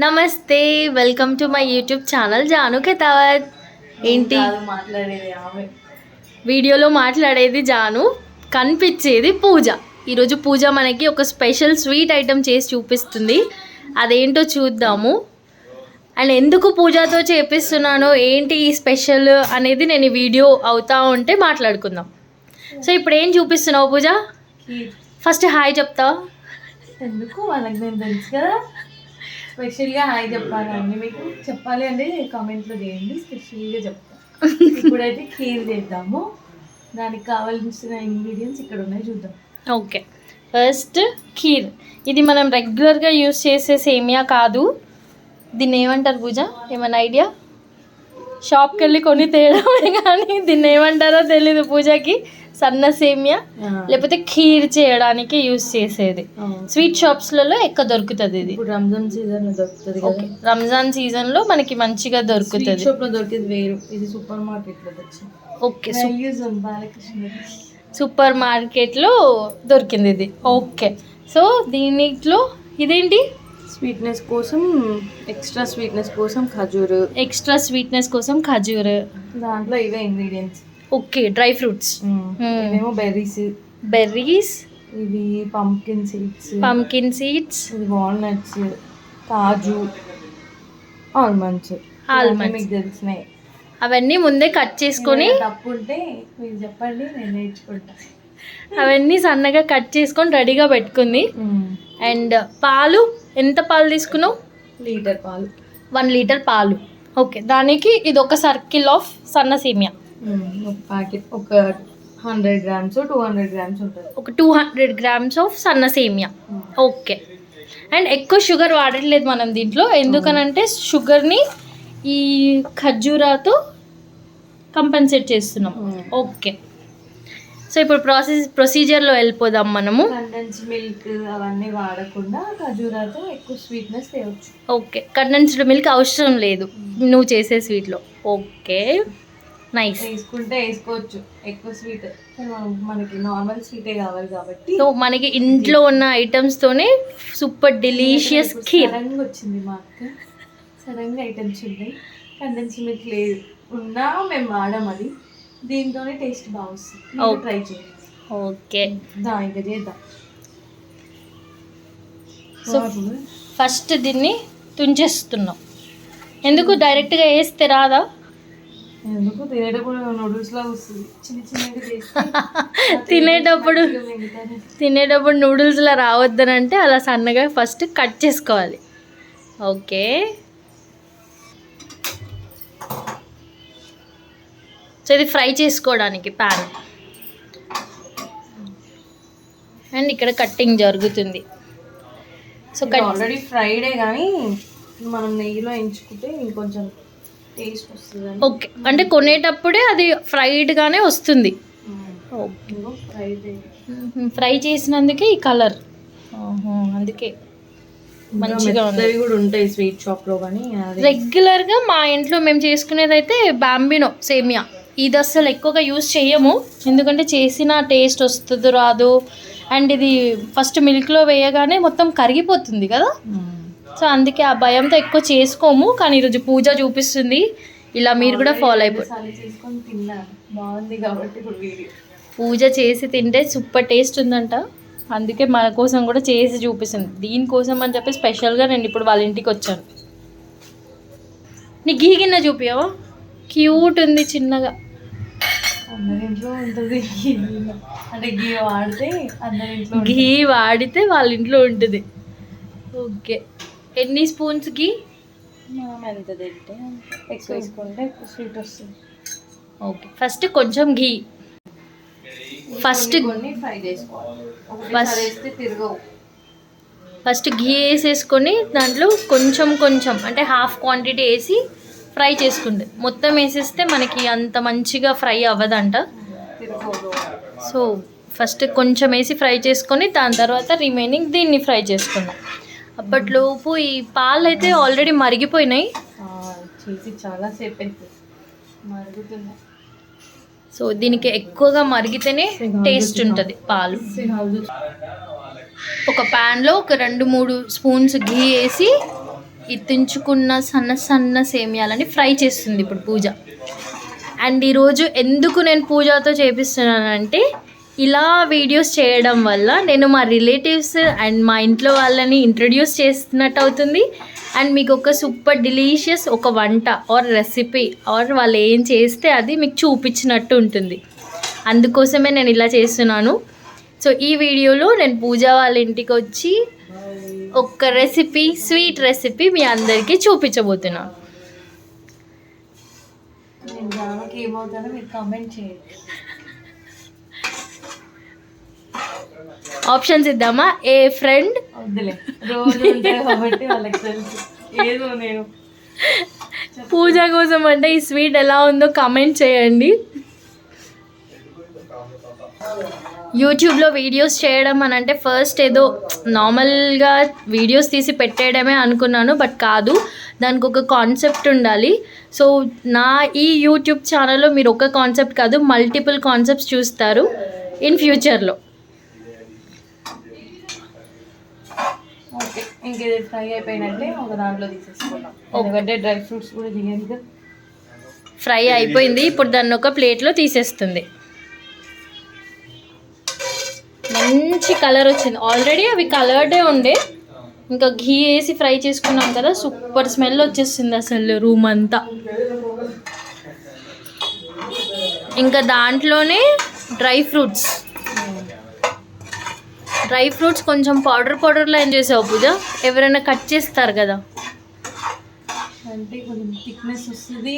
నమస్తే, welcome to my YouTube channel Janu Khetavath. ఏంటి వీడియోలో మాట్లాడేది జాను, కనిపించేది పూజ. ఈరోజు పూజ మనకి ఒక స్పెషల్ స్వీట్ ఐటెం చేసి చూపిస్తుంది. అదేంటో చూద్దాము. అండ్ ఎందుకు పూజతో చేపిస్తున్నానో, ఏంటి ఈ స్పెషల్ అనేది నేను ఈ వీడియో అవుతా ఉంటే మాట్లాడుకుందాం. సో ఇప్పుడు ఏం చూపిస్తున్నావు పూజ? ఫస్ట్ హాయ్ చెప్తావా? ఎందుకు వాళ్ళకి నేను తెలుసు కదా, స్పెషల్గా హాయ్ చెప్పాలండి. మీకు చెప్పాలి అంటే కామెంట్లో చేయండి, స్పెషల్గా చెప్తాను. ఇప్పుడైతే ఖీర్ చేద్దాము. దానికి కావాల్సిన ఇంగ్రీడియంట్స్ ఇక్కడ ఉన్నాయి, చూద్దాం. Okay, first kheer. ఇది మనం రెగ్యులర్గా యూస్ చేసే సేమియా కాదు. దీన్ని ఏమంటారు పూజ? ఏమైనా ఐడియా? షాప్కి వెళ్ళి కొని తేయడమే కానీ దీన్ని ఏమంటారో తెలీదు పూజకి. సన్న సేమియా లేకపోతే ఖీర్ చేయడానికి యూస్ చేసేది. స్వీట్ షాప్స్లలో ఎక్కువ దొరుకుతుంది ఇది. రంజాన్ సీజన్ లో దొరుకుతుంది. రంజాన్ సీజన్ లో మనకి మంచిగా దొరుకుతుంది. షాప్ లో దొరికేది వేరు, ఇది సూపర్ మార్కెట్ లో తెచ్చింది. ఓకే, సూపర్ మార్కెట్లో దొరికింది ఇది. ఓకే, సో దీనిలో ఇదేంటి? స్వీట్నెస్ కోసం, ఎక్స్ట్రా స్వీట్నెస్ కోసం ఖజూర్. ఎక్స్ట్రా స్వీట్నెస్ కోసం ఖజూర్. దాంట్లో ఇవే ఇంగ్రీడియంట్స్. Okay, dry fruits. ఇవేమో బెర్రీస్. ఇవి పంకిన్ సీడ్స్. ఇది వాల్నట్స్, కాజు, ఆల్మండ్స్. మీకు తెలిసినాయి. అవన్నీ ముందే కట్ చేసుకొని, తప్పు ఉంటే మీరు చెప్పండి, నేను నేర్చుకుంటా. అవన్నీ సన్నగా కట్ చేసుకొని రెడీగా పెట్టుకుంది. అండ్ పాలు, ఎంత పాలు తీసుకున్నావు? లీటర్ పాలు. 1 లీటర్ పాలు. ఓకే, దానికి ఇది ఒక సర్కిల్ ఆఫ్ సన్న సేమియా. ఒక ప్యాకెట్, ఒక 100 గ్రామ్స్ 200 గ్రామ్స్ ఉంటుంది. ఒక 200 గ్రామ్స్ ఆఫ్ సన్న సేమియా. ఓకే, అండ్ ఎక్కువ షుగర్ వాడట్లేదు మనం దీంట్లో. ఎందుకనంటే షుగర్ని ఈ ఖర్జూరాతో కంపెన్సేట్ చేస్తున్నాం. ఓకే, సో ఇప్పుడు ప్రొసీజర్లో వెళ్ళిపోదాం మనము. కండెన్స్డ్ మిల్క్ అవన్నీ వాడకుండా ఖజూరాతో ఎక్కువ స్వీట్నెస్ తేవచ్చు. ఓకే, కండెన్స్డ్ మిల్క్ అవసరం లేదు నువ్వు చేసే స్వీట్లో. Okay, nice. వేసుకుంటే వేసుకోవచ్చు ఎక్కువ స్వీట్, మనకి నార్మల్ స్వీటే కావాలి కాబట్టి. సో మనకి ఇంట్లో ఉన్న ఐటమ్స్తోనే సూపర్ డెలీషియస్ ఖీర్. సడన్గా వచ్చింది మా అక్క, సడన్గా ఐటమ్స్ ఉన్నాయి. కండెన్స్డ్ మిల్క్ లేదు, ఉన్నా మేము వాడాం. అది దీంతోనే టేస్ట్ బాగా వస్తుంది. ట్రై చేయండి. ఓకే, ఇంకా చేద్దాం. సో ఫస్ట్ దీన్ని తుంచేస్తున్నాం. ఎందుకు డైరెక్ట్గా వేస్తే రాదా? ఎందుకు, తినేటప్పుడు నూడిల్స్ లాగా వస్తుంది. తినేటప్పుడు నూడిల్స్లా రావద్దనంటే అలా సన్నగా ఫస్ట్ కట్ చేసుకోవాలి. ఓకే, సో ఇది ఫ్రై చేసుకోవడానికి ప్యాన్. అండ్ ఇక్కడ కట్టింగ్ జరుగుతుంది. సో ఆల్రెడీ ఫ్రైడే, కానీ మనం నెయ్యిలో ఎంచుకుంటే ఇంకొంచెం టేస్ట్ వస్తుంది. ఓకే, అంటే కొనేటప్పుడే అది ఫ్రైడ్గానే వస్తుంది. ఫ్రై చేసినందుకే ఈ కలర్, అందుకే మంచిగా కూడా ఉంటాయి స్వీట్ షాప్లో. కానీ రెగ్యులర్గా మా ఇంట్లో మేము చేసుకునేది అయితే బాంబినో సేమియా. ఇది అసలు ఎక్కువగా యూస్ చేయము, ఎందుకంటే చేసిన టేస్ట్ వస్తుంది రాదు. అండ్ ఇది ఫస్ట్ మిల్క్లో వేయగానే మొత్తం కరిగిపోతుంది కదా. సో అందుకే ఆ భయంతో ఎక్కువ చేసుకోము. కానీ ఈరోజు పూజ చూపిస్తుంది, ఇలా మీరు కూడా ఫాలో అయిపోయి బాగుంది కాబట్టి పూజ చేసి తింటే సూపర్ టేస్ట్ ఉందంట. అందుకే మన కోసం కూడా చేసి చూపిస్తుంది. దీనికోసం అని చెప్పి స్పెషల్గా నేను ఇప్పుడు వాళ్ళ ఇంటికి వచ్చాను. నీ ఘీ గిన్నె చూపించవా? క్యూట్ ఉంది చిన్నగా. అందరింట్లో ఉంటుంది అంటే ఘీ వాడితే అందరింట్లో, ఘీ వాడితే వాళ్ళ ఇంట్లో ఉంటుంది. ఓకే, ఎన్ని స్పూన్స్ ఘీ? మనం ఎంత తింటే ఎక్కువ వేసుకుంటే ఎక్కువ స్వీట్ వస్తుంది. ఓకే, ఫస్ట్ కొంచెం ఘీ ఫస్ట్ ఫ్రై చేసుకోవాలి. ఫస్ట్ ఘీ వేసేసుకొని దాంట్లో కొంచెం కొంచెం అంటే హాఫ్ క్వాంటిటీ వేసి ఫ్రై చేసుకుంటే, మొత్తం వేసేస్తే మనకి అంత మంచిగా ఫ్రై అవ్వదంట. సో ఫస్ట్ కొంచెం వేసి ఫ్రై చేసుకొని దాని తర్వాత రిమైనింగ్ దీన్ని ఫ్రై చేసుకుందాం. అప్పట్లోపు ఈ పాలు అయితే ఆల్రెడీ మరిగిపోయినాయి. చాలాసేపు అయితే మరుగుతున్నాయి. సో దీనికి ఎక్కువగా మరిగితేనే టేస్ట్ ఉంటుంది పాలు. ఒక ప్యాన్లో ఒక 2-3 స్పూన్స్ ఘీ వేసి ఇత్తించుకున్న సన్న సన్న సేమియాలని ఫ్రై చేస్తుంది ఇప్పుడు పూజ. అండ్ ఈరోజు ఎందుకు నేను పూజతో చేపిస్తున్నానంటే, ఇలా వీడియోస్ చేయడం వల్ల నేను మా రిలేటివ్స్ అండ్ మా ఇంట్లో వాళ్ళని ఇంట్రడ్యూస్ చేస్తున్నట్టు అవుతుంది. అండ్ మీకు ఒక సూపర్ డిలీషియస్ ఒక వంట ఆర్ రెసిపీ ఆర్ వాళ్ళు ఏం చేస్తే అది మీకు చూపించినట్టు ఉంటుంది. అందుకోసమే నేను ఇలా చేస్తున్నాను. సో ఈ వీడియోలో నేను పూజ వాళ్ళ ఇంటికి వచ్చి ఒక రెసిపీ, స్వీట్ రెసిపీ మీ అందరికీ చూపించబోతున్నాను. నేను జానకి ఏమవుతానో మీరు కామెంట్ చేయండి. ఆప్షన్స్ ఇద్దామా? ఏ ఫ్రెండ్, వద్దులే, రోజు ఉంటాయి కాబట్టి వాళ్ళకి తెలుసు. ఏదో నేను పూజ కోసం అంటే ఈ స్వీట్ ఎలా ఉందో కామెంట్ చేయండి. యూట్యూబ్లో వీడియోస్ చేయడం అని అంటే ఫస్ట్ ఏదో నార్మల్గా వీడియోస్ తీసి పెట్టేయడమే అనుకున్నాను, బట్ కాదు, దానికి ఒక కాన్సెప్ట్ ఉండాలి. సో నా ఈ యూట్యూబ్ ఛానల్లో మీరు ఒక కాన్సెప్ట్ కాదు, మల్టిపుల్ కాన్సెప్ట్స్ చూస్తారు ఇన్ ఫ్యూచర్లో. ఓకే, ఇంకేది ఫ్రై అయిపోయినట్టే ఒక దాంట్లో తీసేసుకున్నాం. ఎందుకంటే డ్రై ఫ్రూట్స్ కూడా చేయాలి కదా. ఫ్రై అయిపోయింది, ఇప్పుడు దాన్ని ఒక ప్లేట్లో తీసేస్తుంది. మంచి కలర్ వచ్చింది. ఆల్రెడీ అవి కలర్డే ఉండే, ఇంకా ఘీ వేసి ఫ్రై చేసుకున్నాం కదా, సూపర్ స్మెల్ వచ్చేస్తుంది అసలు రూమ్ అంతా. ఇంకా దాంట్లోనే డ్రై ఫ్రూట్స్ కొంచెం పౌడర్లో ఏం చేసావు పూజ? ఎవరైనా కట్ చేస్తారు కదా, అంటే కొంచెం థిక్నెస్ వస్తుంది,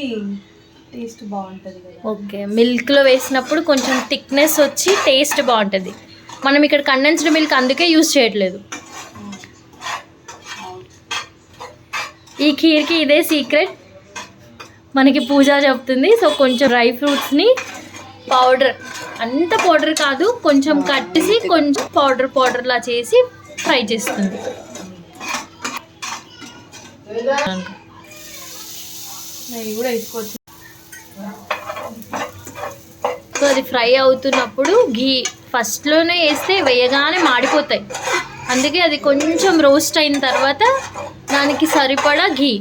టేస్ట్ బాగుంటుంది కదా. ఓకే, మిల్క్లో వేసినప్పుడు కొంచెం థిక్నెస్ వచ్చి టేస్ట్ బాగుంటుంది. మనం ఇక్కడ కండెన్స్డ్ మిల్క్ అందుకే యూజ్ చేయట్లేదు. ఈ ఖీర్కి ఇదే సీక్రెట్ మనకి పూజ చెప్తుంది. సో కొంచెం డ్రై ఫ్రూట్స్ని పౌడర్, అంత పౌడర్ కాదు, కొంచెం కట్టేసి కొంచెం పౌడర్లా చేసి ఫ్రై చేస్తుంది. నెయ్యి కూడా వేసుకోవచ్చు. సో అది ఫ్రై అవుతున్నప్పుడు ఘీ ఫస్ట్లోనే వేస్తే వేయగానే మాడిపోతాయి, అందుకే అది కొంచెం రోస్ట్ అయిన తర్వాత దానికి సరిపడా ఘీ.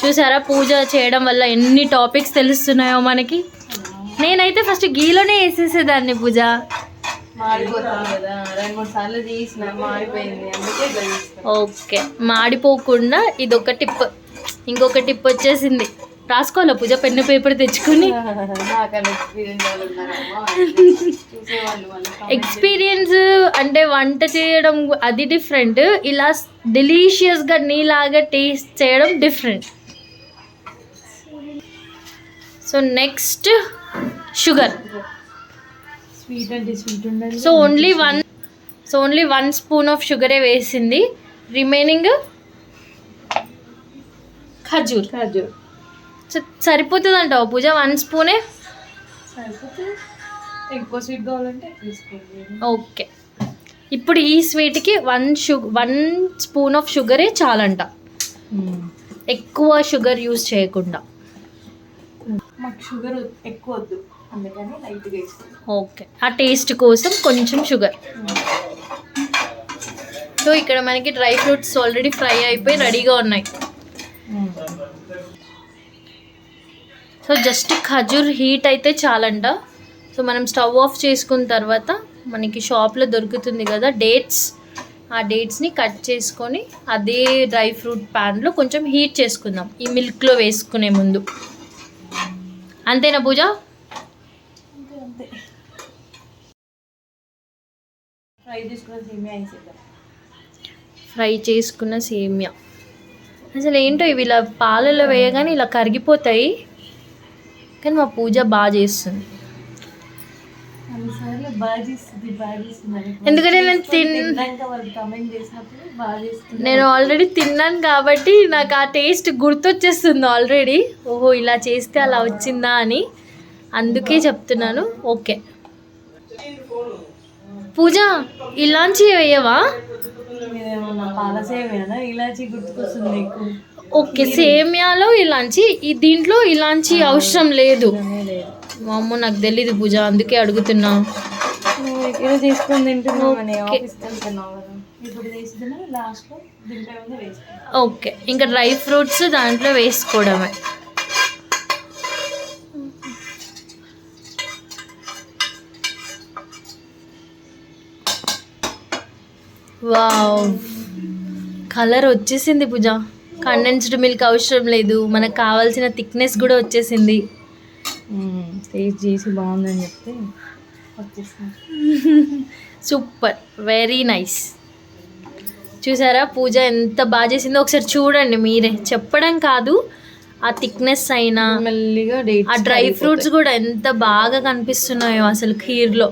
చూసారా పూజ చేయడం వల్ల ఎన్ని టాపిక్స్ తెలుస్తున్నాయో మనకి. నేనైతే ఫస్ట్ ఘీలోనే వేసేసేదాన్ని పూజ. మాడిపోతుంది కదా, 2-3 సార్లు చేసిన మాడిపోయింది, అందుకే ఓకే, మాడిపోకుండా ఇదొక టిప్. ఇంకొక టిప్ వచ్చేసింది, రాసుకోవాలా పూజ పెన్ను పేపర్ తెచ్చుకొని. ఎక్స్పీరియన్స్ అంటే వంట చేయడం అది డిఫరెంట్, ఇలా డెలీషియస్గా నీలాగా టేస్ట్ చేయడం different. So next sugar. Sweet అంటే స్వీట్ ఉండాలి. సో ఓన్లీ 1 స్పూన్ ఆఫ్ షుగరే వేసింది. రిమైనింగ్ ఖజూర్. సో సరిపోతుంది అంటావు పూజ? 1 స్పూనే సరిపోతుంది, ఎక్కువ స్వీట్ కావాలంటే తీసుకోండి. ఓకే, ఇప్పుడు ఈ స్వీట్కి 1 స్పూన్ ఆఫ్ షుగరే చాలంట, ఎక్కువ షుగర్ యూజ్ చేయకుండా. మాకు షుగర్ ఎక్కువ వద్దు, అందుకని లైట్గా వేసుకుంటాం. ఓకే, ఆ టేస్ట్ కోసం కొంచెం షుగర్. సో ఇక్కడ మనకి డ్రై ఫ్రూట్స్ ఆల్రెడీ ఫ్రై అయిపోయి రెడీగా ఉన్నాయి. సో జస్ట్ ఖజూర్ హీట్ అయితే చాలంట. సో మనం స్టవ్ ఆఫ్ చేసుకున్న తర్వాత మనకి షాప్లో దొరుకుతుంది కదా డేట్స్, ఆ డేట్స్ని కట్ చేసుకొని అదే డ్రై ఫ్రూట్ ప్యాన్లో కొంచెం హీట్ చేసుకుందాం ఈ మిల్క్లో వేసుకునే ముందు. అంతేనా పూజ? అంతే. ఫ్రై చేసుకున్న సేమియా అసలు ఏంటో ఇవి ఇలా పాలలో వేయగానే ఇలా కరిగిపోతాయి, కానీ మా పూజ బాగా చేస్తుంది. ఎందుకంటే నేను ఆల్రెడీ తిన్నాను కాబట్టి నాకు ఆ టేస్ట్ గుర్తొచ్చేస్తుంది ఆల్రెడీ. ఓహో ఇలా చేస్తే అలా వచ్చిందా అని, అందుకే చెప్తున్నాను. ఓకే పూజ, ఇలాంచి వేయవా? ఓకే, సేమియాలో ఇలాంచి, దీంట్లో ఇలాంచి అవసరం లేదు. అమ్మో నాకు తెలీదు పూజ, అందుకే అడుగుతున్నా. ఇప్పుడు వేసిద్దామా లాస్ట్లో దింపే ముందు వేస్తాం. ఓకే, ఇంకా డ్రై ఫ్రూట్స్ దాంట్లో వేసుకోవడమే. వావ్, కలర్ వచ్చేసింది పూజ. కండెన్స్డ్ మిల్క్ అవసరం లేదు, మనకు కావాల్సిన థిక్నెస్ కూడా వచ్చేసింది. టేస్ట్ చేసి బాగుందని చెప్తే వచ్చేసింది. Super, very nice. చూసారా పూజ ఎంత బాగా చేసిందో? ఒకసారి చూడండి మీరే, చెప్పడం కాదు, ఆ థిక్నెస్ అయినా మెల్లిగా ఆ డ్రై ఫ్రూట్స్ కూడా ఎంత బాగా కనిపిస్తున్నాయో అసలు ఖీర్లో.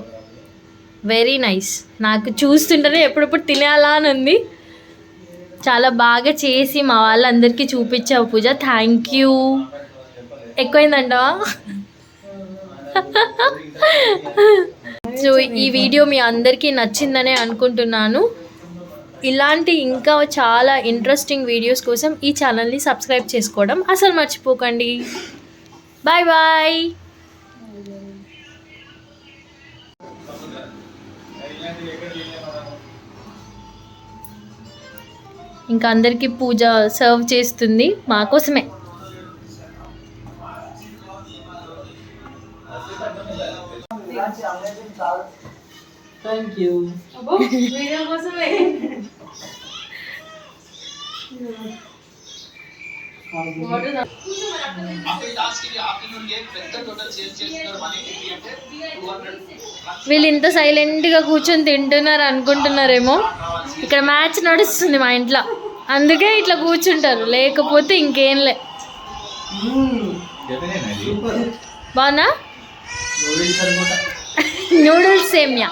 Very nice. నాకు చూస్తుంటేనే ఎప్పుడెప్పుడు తినేలా అని ఉంది. చాలా బాగా చేసి మా వాళ్ళందరికీ చూపించావు పూజ, థ్యాంక్ యూ. ఎక్కువైందంటావా? సో ఈ వీడియో మీ అందరికీ నచ్చిందనే అనుకుంటున్నాను. ఇలాంటి ఇంకా చాలా ఇంట్రెస్టింగ్ వీడియోస్ కోసం ఈ ఛానల్ని సబ్స్క్రైబ్ చేసుకోవడం అసలు మర్చిపోకండి. Bye bye. ఇంకా అందరికీ పూజ సర్వ్ చేస్తుంది మా కోసమే. Thank you. వీడియో కోసమే. వీళ్ళు ఇంత సైలెంట్గా కూర్చొని తింటున్నారు అనుకుంటున్నారేమో, ఇక్కడ మ్యాచ్ నడుస్తుంది మా ఇంట్లో, అందుకే ఇట్లా కూర్చుంటారు, లేకపోతే ఇంకేంలే. బాగుందా? నూడిల్స్ సేమియా.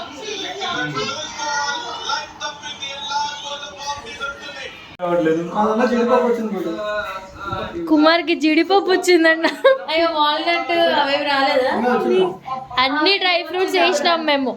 కుమార్కి జీడిపప్పు వచ్చిందంట. అయ్యో వాల్నట్ అవేవి రాలేదా? అన్ని డ్రై ఫ్రూట్స్ వేసినాం మేము.